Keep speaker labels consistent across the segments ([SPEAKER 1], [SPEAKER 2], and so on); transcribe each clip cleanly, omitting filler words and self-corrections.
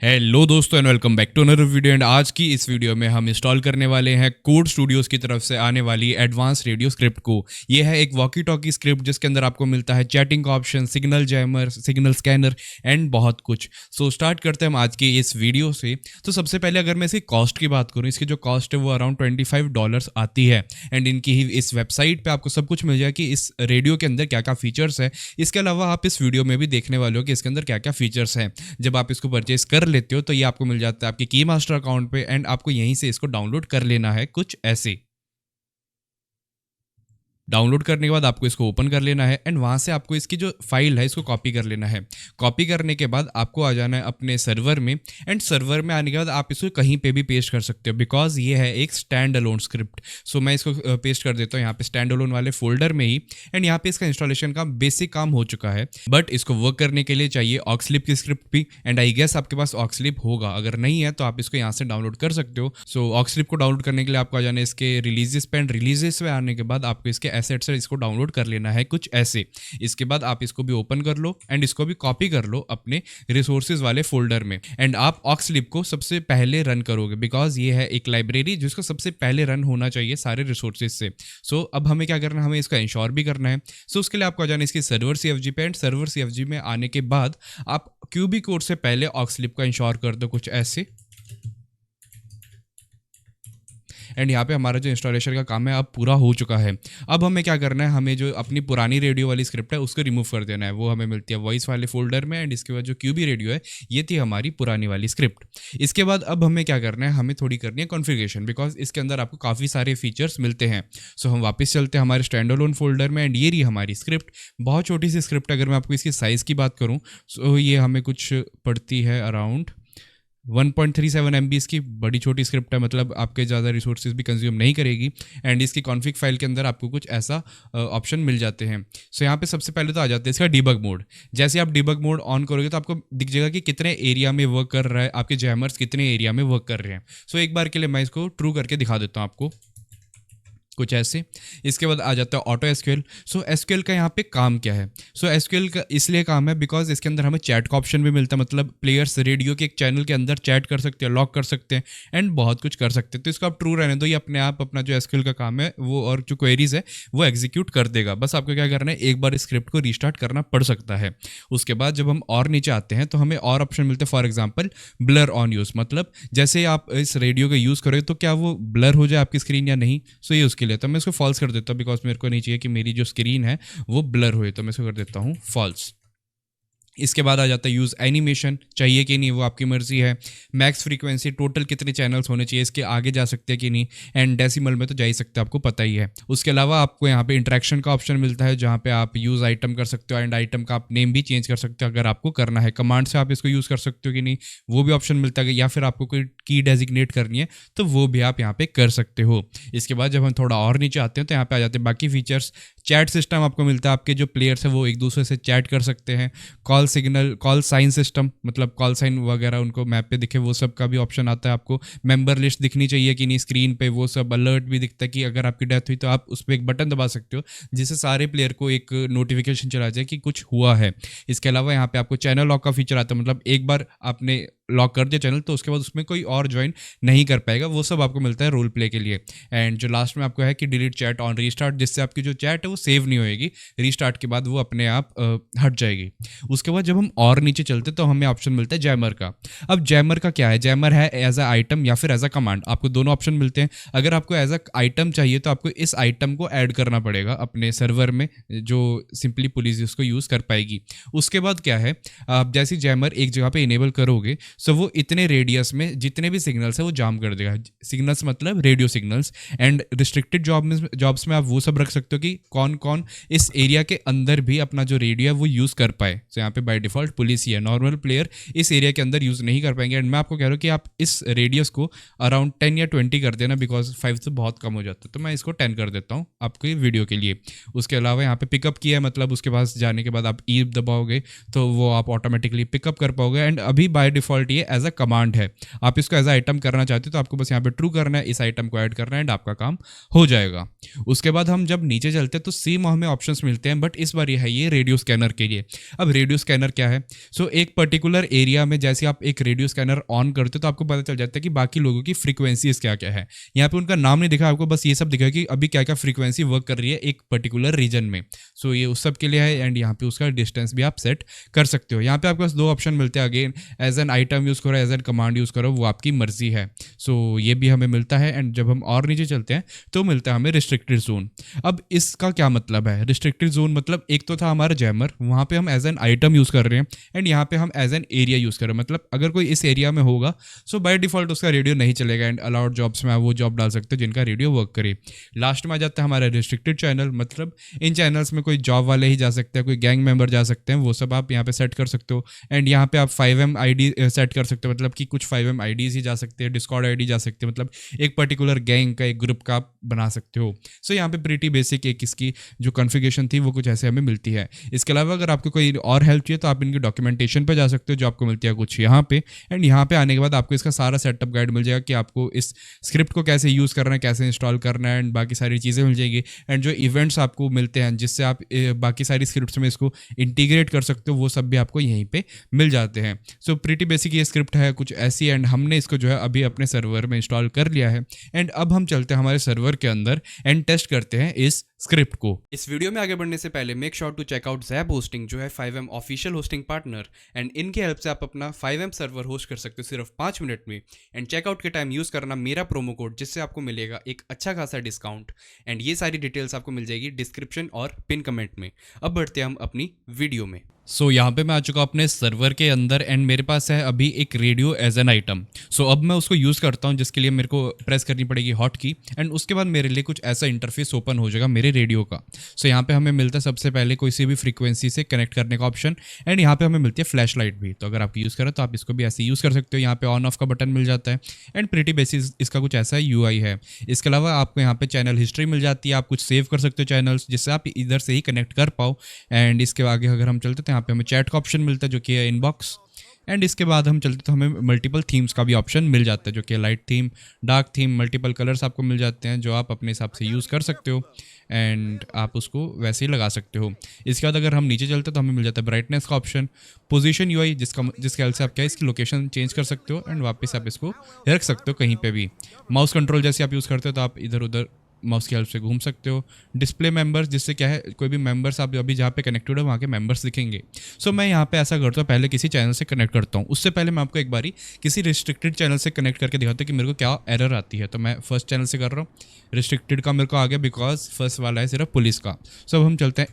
[SPEAKER 1] Hello दोस्तों and welcome back to another video. And आज की इस वीडियो में हम इंस्टॉल करने वाले हैं कोड स्टूडियोज की तरफ से आने वाली एडवांस रेडियो स्क्रिप्ट को। ये है एक वॉकी टॉकी स्क्रिप्ट जिसके अंदर आपको मिलता है चैटिंग का option, signal jammer, signal scanner and बहुत कुछ। सो स्टार्ट करते हैं हम आज की इस वीडियो से। तो सबसे पहले अगर मैं इसकी कॉस्ट की बात करूँ, इसकी जो कॉस्ट है वो अराउंड $25 आती है। एंड इनकी ही इस वेबसाइट पर आपको सब कुछ मिल जाएगा कि इस रेडियो के अंदर क्या क्या फीचर्स है। इसके अलावा आप इस वीडियो में भी देखने वाले हो कि इसके अंदर क्या क्या फीचर्स हैं। जब आप इसको परचेस कर लेते हो तो ये आपको मिल जाता है आपके की मास्टर अकाउंट पे एंड आपको यहीं से इसको डाउनलोड कर लेना है कुछ ऐसे। डाउनलोड करने के बाद आपको इसको ओपन कर लेना है एंड वहाँ से आपको इसकी जो फाइल है इसको कॉपी कर लेना है। कॉपी करने के बाद आपको आ जाना है अपने सर्वर में एंड सर्वर में आने के बाद आप इसको कहीं पे भी पेस्ट कर सकते हो बिकॉज ये है एक स्टैंड अलोन स्क्रिप्ट। सो मैं इसको पेस्ट कर देता हूँ यहाँ पे स्टैंड अलोन वाले फोल्डर में ही। एंड यहाँ पे इसका इंस्टॉलेशन का बेसिक काम हो चुका है, बट इसको वर्क करने के लिए चाहिए ऑक्सलिप की स्क्रिप्ट भी। एंड आई गेस आपके पास ऑक्सलिप होगा, अगर नहीं है तो आप इसको यहाँ से डाउनलोड कर सकते हो। सो ऑक्सलिप को डाउनलोड करने के लिए आपको आ जाना है इसके रिलीजेस पे एंड रिलीजेस पे आने के बाद आपको इसके एसेट्स से इसको डाउनलोड कर लेना है कुछ ऐसे। इसके बाद आप इसको भी ओपन कर लो एंड इसको भी कॉपी कर लो अपने रिसोर्सेज वाले फोल्डर में। एंड आप ऑक्सलिप को सबसे पहले रन करोगे बिकॉज ये है एक लाइब्रेरी जिसको सबसे पहले रन होना चाहिए सारे रिसोर्सेज से। सो अब हमें क्या करना है, हमें इसका इंश्योर भी करना है। सो उसके लिए आपको आ जाना है इसकी सर्वर CFG पे एंड सर्वर CFG में आने के बाद आप क्यूबी कोड से पहले ऑक्सलिप का इंश्योर कर दो कुछ ऐसे। एंड यहाँ पे हमारा जो इंस्टॉलेशन का काम है अब पूरा हो चुका है। अब हमें क्या करना है, हमें जो अपनी पुरानी रेडियो वाली स्क्रिप्ट है उसको रिमूव कर देना है। वो हमें मिलती है वॉइस वाले फोल्डर में एंड इसके बाद जो क्यूबी रेडियो है ये थी हमारी पुरानी वाली स्क्रिप्ट। इसके बाद अब हमें क्या करना है, हमें थोड़ी करनी है कॉन्फ़िगरेशन बिकॉज इसके अंदर आपको काफ़ी सारे फीचर्स मिलते हैं। सो हम वापस चलते हैं हमारे स्टैंड अलोन फोल्डर में एंड ये रही हमारी स्क्रिप्ट। बहुत छोटी सी स्क्रिप्ट, अगर मैं आपको इसकी साइज़ की बात करूँ सो ये हमें कुछ पड़ती है अराउंड 1.37 MB। इसकी बड़ी छोटी स्क्रिप्ट है, मतलब आपके ज़्यादा रिसोर्सेज भी कंज्यूम नहीं करेगी। एंड इसकी कॉन्फ़िग फाइल के अंदर आपको कुछ ऐसा ऑप्शन मिल जाते हैं। सो यहाँ पे सबसे पहले तो आ जाते हैं इसका डिबग मोड। जैसे आप डिबग मोड ऑन करोगे तो आपको दिख जाएगा कि कितने एरिया में वर्क कर रहा है, आपके जैमर्स कितने एरिया में वर्क कर रहे हैं। सो एक बार के लिए मैं इसको ट्रू करके दिखा देता हूँ आपको कुछ ऐसे। इसके बाद आ जाता है ऑटो एसक्यूएल। सो एसक्यूएल का यहाँ पे काम क्या है, सो एसक्यूएल का इसलिए काम है बिकॉज इसके अंदर हमें चैट का ऑप्शन भी मिलता है, मतलब प्लेयर्स रेडियो के एक चैनल के अंदर चैट कर सकते हैं, लॉक कर सकते हैं एंड बहुत कुछ कर सकते हैं। तो इसको आप ट्रू रहने दो, ये अपने आप अपना जो एसक्यूएल का काम है वो और जो क्वेरीज है वो एग्जीक्यूट कर देगा। बस आपको क्या करना है, एक बार स्क्रिप्ट को रिस्टार्ट करना पड़ सकता है। उसके बाद जब हम और नीचे आते हैं तो हमें और ऑप्शन मिलते हैं। For example blur on use, मतलब जैसे आप इस रेडियो का यूज़ करोगे तो क्या वो ब्लर हो जाए आपकी स्क्रीन या नहीं। सो ये उसके लिए तो मैं इसको फॉल्स कर देता हूँ बिकॉज मेरे को नहीं चाहिए कि मेरी जो स्क्रीन है वो ब्लर हुए, तो मैं इसको कर देता हूँ फॉल्स। इसके बाद आ जाता है यूज़ एनिमेशन, चाहिए कि नहीं वो आपकी मर्जी है। मैक्स फ्रीक्वेंसी, टोटल कितने चैनल्स होने चाहिए, इसके आगे जा सकते हैं कि नहीं। एंड डेसिमल में तो जा ही सकते हैं, आपको पता ही है। उसके अलावा आपको यहाँ पे इंटरेक्शन का ऑप्शन मिलता है जहाँ पे आप यूज़ आइटम कर सकते हो एंड आइटम का आप नेम भी चेंज कर सकते हो अगर आपको करना है। कमांड से आप इसको यूज़ कर सकते हो कि नहीं वो भी ऑप्शन मिलता है, या फिर आपको कोई की डेजिग्नेट करनी है तो वो भी आप यहाँ पे कर सकते हो। इसके बाद जब हम थोड़ा और नीचे आते हैं तो यहाँ पे आ जाते हैं बाकी फीचर्स। चैट सिस्टम आपको मिलता है, आपके जो प्लेयर्स हैं वो एक दूसरे से चैट कर सकते हैं। Call signal, call sign system, मतलब कॉल साइन वगैरह उनको मैप पे दिखे वो सब का भी ऑप्शन आता है। आपको मेंबर लिस्ट दिखनी चाहिए कि नहीं स्क्रीन पे, वो सब अलर्ट भी दिखता है कि अगर आपकी डेथ हुई तो आप उस पर एक बटन दबा सकते हो जिससे सारे प्लेयर को एक नोटिफिकेशन चला जाए कि कुछ हुआ है। इसके अलावा यहाँ पे आपको चैनल लॉक का फीचर आता है, मतलब एक बार आपने लॉक कर दिया चैनल तो उसके बाद उसमें कोई और ज्वाइन नहीं कर पाएगा। वो सब आपको मिलता है रोल प्ले के लिए। एंड जो लास्ट में आपको है कि डिलीट चैट ऑन रीस्टार्ट, जिससे आपकी जो चैट है वो सेव नहीं होएगी, रीस्टार्ट के बाद वो अपने आप हट जाएगी। उसके बाद जब हम और नीचे चलते तो हमें ऑप्शन मिलता है जैमर का। अब जैमर का क्या है, जैमर है एज अ आइटम या फिर एज अ कमांड, आपको दोनों ऑप्शन मिलते हैं। अगर आपको एज अ आइटम चाहिए तो आपको इस आइटम को ऐड करना पड़ेगा अपने सर्वर में, जो सिंपली पुलिस उसको यूज़ कर पाएगी। उसके बाद क्या है, आप जैसी जैमर एक जगह पे इनेबल करोगे सो वो इतने रेडियस में जितने भी सिग्नल्स है वो जाम कर देगा। सिग्नल्स मतलब radio signals. And restricted jobs में आप वो सब रख सकते हो कि कौन कौन इस एरिया के अंदर भी अपना जो रेडियो है वो यूज़ कर पाए। तो यहाँ पे बाय डिफॉल्ट पुलिस ही है, नॉर्मल प्लेयर इस एरिया के अंदर यूज़ नहीं कर पाएंगे। एंड मैं आपको कह रहा हूँ कि आप इस रेडियस को अराउंड 10 या 20 कर देना बिकॉज 5 तो बहुत कम हो जाता है। तो मैं इसको 10 कर देता हूँ आपके वीडियो के लिए। उसके अलावा यहाँ पे पिकअप किया है, मतलब उसके पास जाने के बाद आप ई दबाओगे तो वो आप ऑटोमेटिकली पिकअप कर पाओगे। एंड अभी बाय डिफॉल्ट डिफ़ॉल्ट ये एज अ कमांड है। आप इसको एज अ आइटम करना चाहते हो तो आपको बस यहाँ पे ट्रू करना है, इस आइटम को ऐड करना है एंड आपका काम हो जाएगा। उसके बाद हम जब नीचे चलते हैं तो सेम हमें ऑप्शंस मिलते हैं, बट इस बार ये है ये रेडियो स्कैनर के लिए। अब रेडियो स्कैनर क्या है? सो एक पर्टिकुलर एरिया में जैसे आप एक रेडियो स्कैनर ऑन करते हो तो आपको पता चल जाता है कि बाकी लोगों की फ्रीक्वेंसीज क्या क्या है। यहाँ पे उनका नाम नहीं दिखा, आपको बस ये सब दिखा कि अभी क्या क्या फ्रीक्वेंसी वर्क कर रही है एक पर्टिकुलर रीजन में। सो ये उस सब के लिए है एंड यहाँ पे उसका डिस्टेंस भी आप सेट कर सकते हो। यहाँ पे आपके पास दो ऑप्शन मिलते हैं, again as an item use करो, एज एन कमांड यूज़ करो, वो आपकी मर्जी है। सो ये भी हमें मिलता है एंड जब हम और नीचे चलते हैं तो मिलता है हमें रिस्ट्रिक्टेड जोन। अब इसका क्या मतलब है? रिस्ट्रिक्टेड जोन मतलब एक तो था हमारा जैमर, वहाँ पे हम एज एन आइटम यूज़ कर रहे हैं एंड यहाँ पे हम एज एन एरिया यूज़ कर रहे हैं। मतलब अगर कोई इस एरिया में होगा सो बाय डिफॉल्ट उसका रेडियो नहीं चलेगा एंड अलाउड जॉब्स में आप वो जॉब डाल सकते हो जिनका रेडियो वर्क करे। लास्ट में आ जाता है हमारा रिस्ट्रिक्टेड चैनल, मतलब इन चैनल्स में कोई जॉब वाले ही जा सकते हैं, कोई गैंग मेंबर जा सकते हैं, वो सब आप यहाँ पे सेट कर सकते हो। एंड यहाँ पे आप 5M ID सेट कर सकते हो, मतलब कि कुछ 5M IDs ही जा सकते हैं, डिस्कॉर्ड ID जा सकते हैं, मतलब एक पर्टिकुलर गैंग का एक ग्रुप का आप बना सकते हो। सो यहाँ पे प्रीटी बेसिक एक इसकी जो कॉन्फ़िगरेशन थी वो कुछ ऐसे हमें मिलती है। इसके अलावा अगर आपको कोई और हेल्प चाहिए तो आप इनकी डॉक्यूमेंटेशन पे जा सकते हो जो आपको मिलती है कुछ यहाँ पे। एंड यहाँ पे आने के बाद आपको इसका सारा सेटअप गाइड मिल जाएगा कि आपको इस स्क्रिप्ट को कैसे यूज़ करना है, कैसे इंस्टॉल करना है एंड बाकी सारी चीज़ें मिल जाएगी। एंड जो इवेंट्स आपको मिलते हैं जिससे आप बाकी सारी स्क्रिप्ट्स में इसको इंटीग्रेट कर सकते हो वो सब भी आपको यहीं पे मिल जाते हैं। सो प्रीटी बेसिक ये स्क्रिप्ट है कुछ ऐसी एंड हमने इसको जो है अभी अपने सर्वर में इंस्टॉल कर लिया है। एंड अब हम चलते हैं हमारे सर्वर के अंदर एंड टेस्ट करते हैं इस स्क्रिप्ट को। इस वीडियो में आगे बढ़ने से पहले make sure to check out Zap hosting जो है 5M official hosting partner and इनके हेल्प से आप अपना 5M सर्वर होस्ट कर सकते हो सिर्फ 5 मिनट में। एंड चेकआउट के टाइम यूज़ करना मेरा प्रोमो कोड जिससे आपको मिलेगा एक अच्छा खासा डिस्काउंट। एंड ये सारी डिटेल्स आपको मिल जाएगी डिस्क्रिप्शन और पिन कमेंट में। अब बढ़ते हैं हम अपनी वीडियो में। सो यहाँ पे मैं आ चुका हूँ अपने सर्वर के अंदर एंड मेरे पास है अभी एक रेडियो एज एन आइटम। सो अब मैं उसको यूज़ करता हूँ जिसके लिए मेरे को प्रेस करनी पड़ेगी हॉट की एंड उसके बाद मेरे लिए कुछ ऐसा इंटरफेस ओपन हो जाएगा मेरे रेडियो का। सो यहाँ पे हमें मिलता है सबसे पहले कोई सी भी फ्रीक्वेंसी से कनेक्ट करने का ऑप्शन एंड यहाँ पे हमें मिलती है फ्लैश लाइट भी। तो अगर आप यूज़ करें तो आप इसको भी ऐसे यूज़ कर सकते हो। यहाँ पे ऑन ऑफ का बटन मिल जाता है एंड प्रीटी बेसिस इसका कुछ ऐसा UI है। इसके अलावा आपको यहाँ पे चैनल हिस्ट्री मिल जाती है, आप कुछ सेव कर सकते हो चैनल्स जिससे आप इधर से ही कनेक्ट कर पाओ। एंड इसके आगे अगर हम चलते तो यहाँ पे हमें चैट का मिलता है जो कि है इनबॉक्स। एंड इसके बाद हम चलते तो हमें मल्टीपल थीम्स का भी ऑप्शन मिल जाता है जो कि light theme, dark theme, multiple colours आपको मिल जाते हैं जो आप अपने हिसाब से यूज़ कर सकते हो एंड आप उसको वैसे ही लगा सकते हो। इसके बाद अगर हम नीचे चलते तो हमें मिल जाता है ब्राइटनेस का ऑप्शन, पोजीशन UI जिसके हेल्प से आप क्या इसकी लोकेशन चेंज कर सकते हो एंड वापस आप इसको रख सकते हो कहीं पे भी। माउस कंट्रोल जैसे आप यूज़ करते हो तो आप इधर उधर माउस की हेल्प से घूम सकते हो। डिस्प्ले मेंबर्स जिससे क्या है कोई भी मेंबर्स आप अभी जहाँ पे कनेक्टेड है वहाँ के मेंबर्स दिखेंगे। सो मैं यहाँ पे ऐसा करता हूँ पहले किसी चैनल से कनेक्ट करता हूँ, उससे पहले मैं आपको एक बारी किसी रिस्ट्रिक्टेड चैनल से कनेक्ट करके दिखाता हूँ कि मेरे को क्या एरर आती है। तो मैं फर्स्ट चैनल से कर रहा हूँ, रिस्ट्रिक्टेड का मेरे को आ गया बिकॉज फर्स्ट वाला है सिर्फ पुलिस का। सो अब हम चलते हैं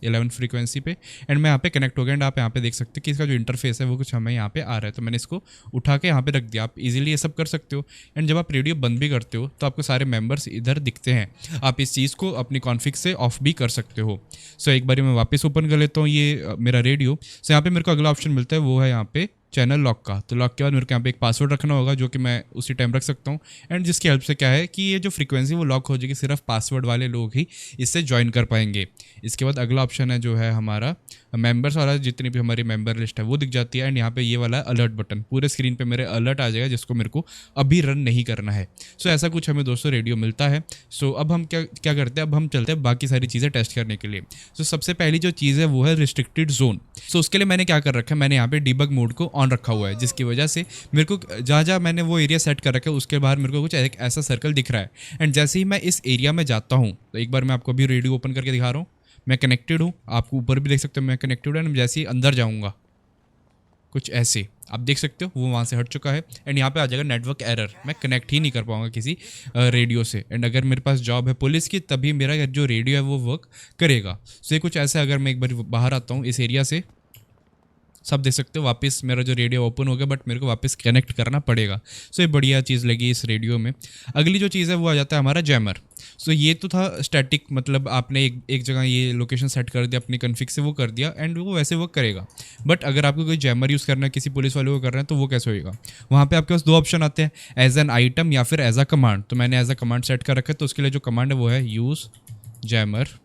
[SPEAKER 1] 11 फ्रीक्वेंसी पे एंड मैं यहाँ पे कनेक्ट हो गया एंड आप यहाँ पे देख सकते हो कि इसका जो इंटरफेस है वो कुछ हमें यहाँ पे आ रहा है। तो मैंने इसको उठा के यहाँ पे रख दिया। आप इजीली ये सब कर सकते हो एंड जब आप रेडियो बंद भी करते हो तो आपको सारे मेंबर्स इधर दिखते हैं। आप इस चीज़ को अपनी कॉन्फ़िग से ऑफ भी कर सकते हो। सो एक बारी मैं वापस ओपन कर लेता हूँ ये मेरा रेडियो। सो यहाँ पे मेरे को अगला ऑप्शन मिलता है वो है यहाँ पे चैनल लॉक का। तो लॉक के बाद मेरे को यहाँ पे एक पासवर्ड रखना होगा जो कि मैं उसी टाइम रख सकता हूँ एंड जिसकी हेल्प से क्या है कि ये जो फ्रीक्वेंसी वो लॉक हो जाएगी, सिर्फ पासवर्ड वाले लोग ही इससे ज्वाइन कर पाएंगे। इसके बाद अगला ऑप्शन है जो है हमारा मेंबर्स वाला, जितनी भी हमारी मेंबर लिस्ट है वो दिख जाती है एंड यहाँ पे ये वाला अलर्ट बटन, पूरे स्क्रीन पे मेरे अलर्ट आ जाएगा जिसको मेरे को अभी रन नहीं करना है। सो ऐसा कुछ हमें दोस्तों रेडियो मिलता है। सो अब हम क्या करते हैं, अब हम चलते हैं बाकी सारी चीज़ें टेस्ट करने के लिए। सो सबसे पहली जो चीज़ है वो है रिस्ट्रिक्टेड जोन। सो उसके लिए मैंने क्या कर रखा है, मैंने यहाँ पे डिबग मोड को ऑन रखा हुआ है जिसकी वजह से मेरे को जहाँ मैंने वो एरिया सेट कर रखा है उसके बाहर मेरे को कुछ एक ऐसा सर्कल दिख रहा है एंड जैसे ही मैं इस एरिया में जाता हूँ तो एक बार मैं आपको अभी रेडियो ओपन करके दिखा रहा हूँ, मैं कनेक्टेड हूँ, आपको ऊपर भी देख सकते हो मैं कनेक्टेड हूँ एंड जैसे ही अंदर जाऊँगा कुछ ऐसे आप देख सकते हो वो वहाँ से हट चुका है एंड यहाँ पे आ जाएगा नेटवर्क एरर, मैं कनेक्ट ही नहीं कर पाऊंगा किसी रेडियो से। एंड अगर मेरे पास जॉब है पुलिस की तभी मेरा जो रेडियो है वो वर्क करेगा। सो ये कुछ ऐसा, अगर मैं एक बार बाहर आता हूँ इस एरिया से, सब देख सकते हो वापस मेरा जो रेडियो ओपन हो गया बट मेरे को वापस कनेक्ट करना पड़ेगा। सो ये बढ़िया चीज़ लगी इस रेडियो में। अगली जो चीज़ है वो आ जाता है हमारा जैमर। सो ये तो था स्टैटिक, मतलब आपने एक जगह ये लोकेशन सेट कर दिया अपनी कॉन्फ़िग से, वो कर दिया एंड वो वैसे वर्क करेगा। बट अगर आपको कोई जैमर यूज़ करना है, किसी पुलिस वाले को कर रहे हैं तो वो कैसे होएगा, वहाँ पे आपके पास दो ऑप्शन आते हैं, एज एन आइटम या फिर एज अ कमांड। तो मैंने एज अ कमांड सेट कर रखा है तो उसके लिए जो कमांड है वो है यूज़ जैमर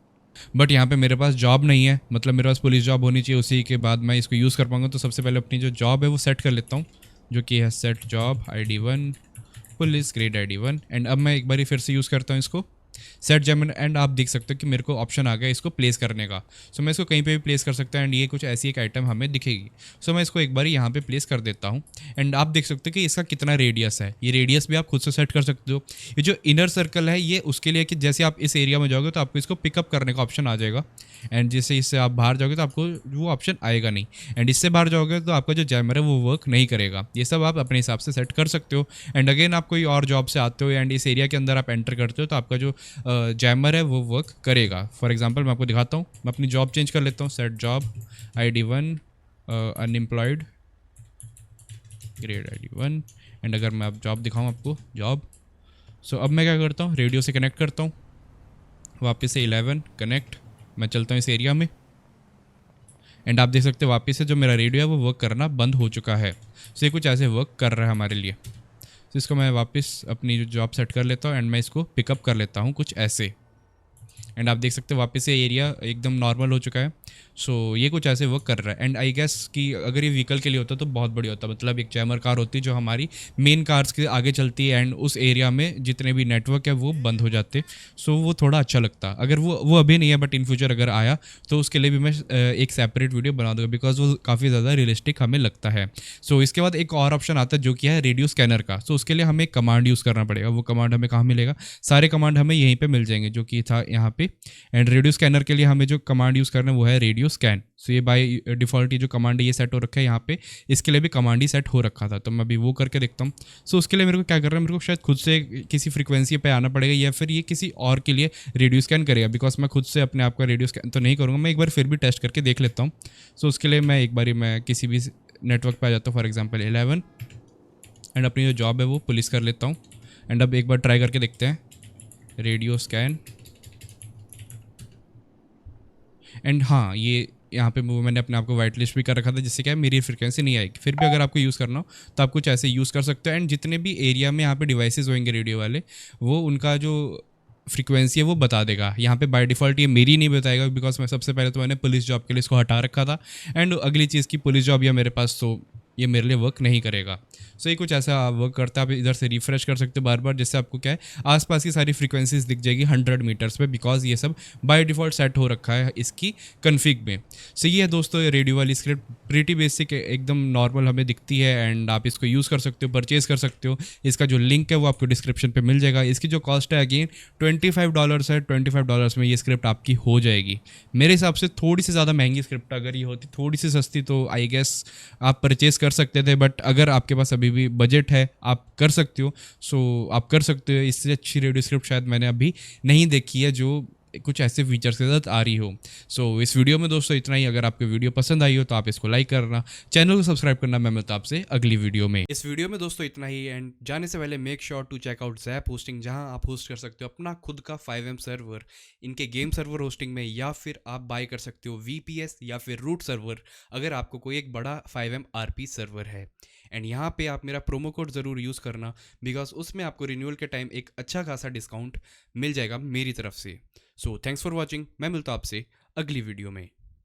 [SPEAKER 1] बट यहाँ पे मेरे पास जॉब नहीं है, मतलब मेरे पास पुलिस जॉब होनी चाहिए, उसी के बाद मैं इसको यूज़ कर पाऊँगा। तो सबसे पहले अपनी जो जॉब है वो सेट कर लेता हूँ, जो कि है set job ID1 police grade ID1। And अब मैं एक बार फिर से यूज़ करता हूँ इसको सेट जेमिनी, एंड आप देख सकते हो कि मेरे को ऑप्शन आ गया इसको प्लेस करने का। सो मैं इसको कहीं पे भी प्लेस कर सकता हूँ एंड ये कुछ ऐसी एक आइटम हमें दिखेगी। सो मैं इसको एक बार यहाँ पे प्लेस कर देता हूँ एंड आप देख सकते हो कि इसका कितना रेडियस है। ये रेडियस भी आप खुद से सेट कर सकते हो। ये जो इनर सर्कल है ये उसके लिए कि जैसे आप इस एरिया में जाओगे तो आपको इसको पिकअप करने का ऑप्शन आ जाएगा, एंड जैसे इससे आप बाहर जाओगे तो आपको वो ऑप्शन आएगा नहीं, एंड इससे बाहर जाओगे तो आपका जो जैमर है वो वर्क नहीं करेगा। ये सब आप अपने हिसाब से सेट कर सकते हो। एंड अगेन आप कोई और जॉब से आते हो एंड इस एरिया के अंदर आप एंटर करते हो तो आपका जो जैमर है वो वर्क करेगा। फॉर एग्जांपल मैं आपको दिखाता हूँ, मैं अपनी जॉब चेंज कर लेता हूँ, set job ID1 unemployed grade ID1। And अगर मैं अब जॉब दिखाऊँ आपको जॉब, सो अब मैं क्या करता हूँ, रेडियो से कनेक्ट करता हूँ, वापस से 11 कनेक्ट, मैं चलता हूँ इस एरिया में एंड आप देख सकते हो वापस से जो मेरा रेडियो है वो वर्क करना बंद हो चुका है। सो ये कुछ ऐसे वर्क कर रहा है हमारे लिए। तो इसको मैं वापस अपनी जो जॉब सेट कर लेता हूँ एंड मैं इसको पिकअप कर लेता हूँ कुछ ऐसे, एंड आप देख सकते हो वापस से एरिया एकदम नॉर्मल हो चुका है। सो ये कुछ ऐसे वर्क कर रहा है। एंड आई गेस कि अगर ये व्हीकल के लिए होता तो बहुत बढ़िया होता, मतलब एक जैमर कार होती जो हमारी मेन कार्स के आगे चलती है एंड उस एरिया में जितने भी नेटवर्क है वो बंद हो जाते। सो वो थोड़ा अच्छा लगता। अगर वो अभी नहीं है बट इन फ्यूचर अगर आया तो उसके लिए भी मैं एक सेपरेट वीडियो बना दूंगा, बिकॉज वो काफ़ी ज़्यादा रियलिस्टिक हमें लगता है। सो इसके बाद एक और ऑप्शन आता है जो कि है रेडियो स्कैनर का। सो उसके लिए हमें एक कमांड यूज़ करना पड़ेगा। वो कमांड हमें कहाँ मिलेगा, सारे कमांड हमें यहीं पर मिल जाएंगे जो कि था यहाँ पे। एंड रेडियो स्कैनर के लिए हमें जो कमांड यूज़ करना है वो है रेडियो स्कैन। सो ये बाय डिफ़ॉल्ट ये जो कमांड है ये सेट हो रखा है यहाँ पे, इसके लिए भी कमांड ही सेट हो रखा था। तो मैं अभी वो करके देखता हूँ। सो उसके लिए मेरे को क्या करना है, मेरे को शायद खुद से किसी फ्रीक्वेंसी पे आना पड़ेगा या फिर ये किसी और के लिए रेडियो स्कैन करेगा, बिकॉज मैं खुद से अपने आप का रेडियो स्कैन तो नहीं करूँगा। मैं एक बार फिर भी टेस्ट करके देख लेता हूँ। सो उसके लिए मैं एक बार मैं किसी भी नेटवर्क पर आ जाता हूँ, फॉर एग्जाम्पल 11, एंड अपनी जो जॉब है वो पुलिस कर लेता हूँ। एंड अब एक बार ट्राई करके देखते हैं रेडियो स्कैन। एंड हाँ, ये यहाँ पे वो मैंने अपने आप को वाइट लिस्ट भी कर रखा था जिससे क्या है मेरी फ्रिक्वेंसी नहीं आएगी। फिर भी अगर आपको यूज़ करना हो तो आप कुछ ऐसे यूज़ कर सकते हो। एंड जितने भी एरिया में यहाँ पे डिवाइसेस होंगे रेडियो वाले, वो उनका जो फ्रीक्वेंसी है वो बता देगा। यहाँ पे बाय डिफ़ॉल्ट ये मेरी नहीं बताएगा, बिकॉज मैं सबसे पहले तो मैंने पुलिस जॉब के लिए इसको हटा रखा था। एंड अगली चीज़ की पुलिस जॉब या मेरे पास, तो ये मेरे लिए वर्क नहीं करेगा। सो ये कुछ ऐसा वर्क करता है। आप इधर से रिफ्रेश कर सकते हो बार बार, जिससे आपको क्या है आसपास की सारी फ्रीक्वेंसीज दिख जाएगी 100 मीटर्स पे, बिकॉज ये सब बाय डिफ़ॉल्ट सेट हो रखा है इसकी कन्फिग में। सो ये है दोस्तों ये रेडियो वाली स्क्रिप्ट, प्रीटी बेसिक एकदम नॉर्मल हमें दिखती है एंड आप इसको यूज़ कर सकते हो, परचेज़ कर सकते हो। इसका जो लिंक है वो आपको डिस्क्रिप्शन पे मिल जाएगा। इसकी जो कॉस्ट है अगेन $25 है। $25 में ये स्क्रिप्ट आपकी हो जाएगी। मेरे हिसाब से थोड़ी सी ज़्यादा महंगी स्क्रिप्ट अगर ये होती, थोड़ी सी सस्ती, तो आई गेस आप परचेज़ कर सकते थे। बट अगर आपके पास अभी भी बजट है आप कर सकते हो। सो आप कर सकते हो। इससे अच्छी रेडियो स्क्रिप्ट शायद मैंने अभी नहीं देखी है जो कुछ ऐसे फीचर्स के साथ आ रही हो। सो इस वीडियो में दोस्तों इतना ही। अगर आपको वीडियो पसंद आई हो तो आप इसको लाइक करना, चैनल को सब्सक्राइब करना। मैं मिलता हूं आपसे अगली वीडियो में। इस वीडियो में दोस्तों इतना ही। एंड जाने से पहले make sure to check out Zap hosting, जहां आप होस्ट कर सकते हो अपना खुद का 5M सर्वर इनके गेम सर्वर होस्टिंग में, या फिर आप बाय कर सकते हो VPS या फिर रूट सर्वर अगर आपको कोई एक बड़ा 5M RP सर्वर है। एंड यहाँ पे आप मेरा प्रोमो कोड ज़रूर यूज़ करना, बिकॉज उसमें आपको रिन्यूअल के टाइम एक अच्छा खासा डिस्काउंट मिल जाएगा मेरी तरफ से। So thanks for watching. मैं मिलता हूँ आपसे अगली वीडियो में।